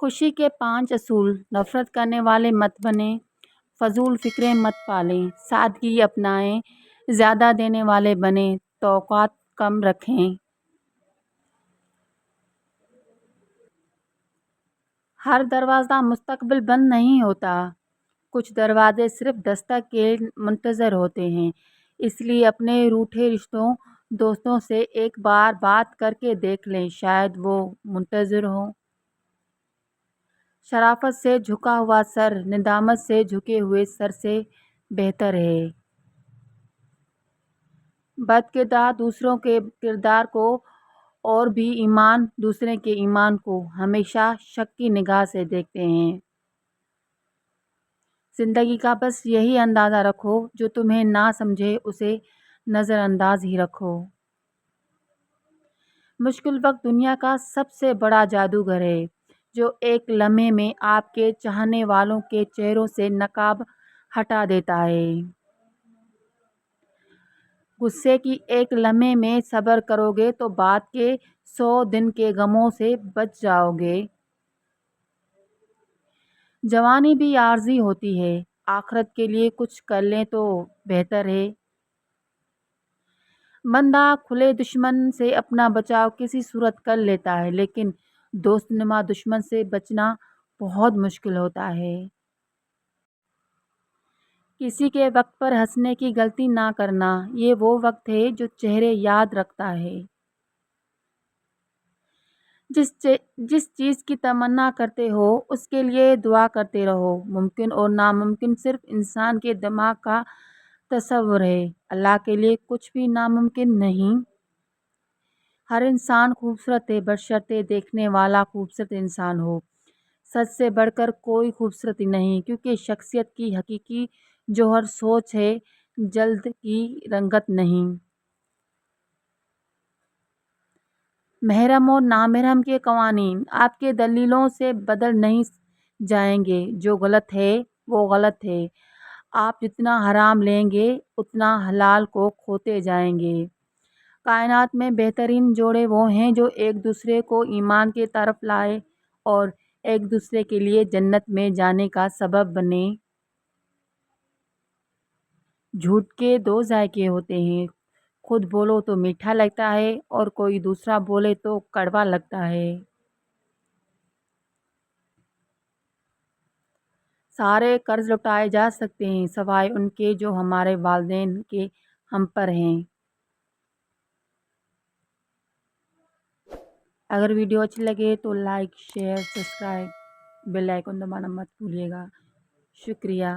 खुशी के 5 असूल। नफरत करने वाले मत बने, फजूल फिक्रें मत पालें, सादगी अपनाएं, ज़्यादा देने वाले बने, तौक़ात कम रखें। हर दरवाज़ा मुस्तक़बिल बंद नहीं होता, कुछ दरवाजे सिर्फ़ दस्तक के मुंतज़र होते हैं। इसलिए अपने रूठे रिश्तों, दोस्तों से एक बार बात करके देख लें, शायद वो मुंतज़िर हों। शराफ़त से झुका हुआ सर निदामत से झुके हुए सर से बेहतर है। बदकिरदार दूसरों के किरदार को और भी ईमान दूसरे के ईमान को हमेशा शक की निगाह से देखते हैं। ज़िंदगी का बस यही अंदाज़ा रखो, जो तुम्हें ना समझे उसे नज़रअंदाज ही रखो। मुश्किल वक्त दुनिया का सबसे बड़ा जादूगर है, जो एक लम्हे में आपके चाहने वालों के चेहरों से नकाब हटा देता है। गुस्से की एक लम्हे में सब्र करोगे तो बाद के 100 दिन के गमों से बच जाओगे। जवानी भी आर्ज़ी होती है, आखिरत के लिए कुछ कर लें तो बेहतर है। बंदा खुले दुश्मन से अपना बचाव किसी सूरत कर लेता है, लेकिन दोस्तनुमा दुश्मन से बचना बहुत मुश्किल होता है। किसी के वक्त पर हंसने की गलती ना करना, ये वो वक्त है जो चेहरे याद रखता है। जिस चीज़ की तमन्ना करते हो उसके लिए दुआ करते रहो। मुमकिन और नामुमकिन सिर्फ इंसान के दिमाग का तसव्वुर है, अल्लाह के लिए कुछ भी नामुमकिन नहीं। हर इंसान खूबसूरत है, बशर्ते देखने वाला खूबसूरत इंसान हो। सच से बढ़कर कोई खूबसूरती नहीं, क्योंकि शख्सियत की हकीकी जौहर सोच है, जल्द की रंगत नहीं। महरम और नामहरम के कवानीन आपके दलीलों से बदल नहीं जाएंगे। जो गलत है वो गलत है। आप जितना हराम लेंगे उतना हलाल को खोते जाएंगे। कायनात में बेहतरीन जोड़े वो हैं जो एक दूसरे को ईमान की तरफ लाए और एक दूसरे के लिए जन्नत में जाने का सबब बने। झूठ के दो जायके होते हैं, खुद बोलो तो मीठा लगता है और कोई दूसरा बोले तो कड़वा लगता है। सारे कर्ज लौटाए जा सकते हैं सवाए उनके जो हमारे वालिदैन के हम पर हैं। अगर वीडियो अच्छी लगे तो like share subscribe bell icon दबाना मत भूलिएगा। शुक्रिया।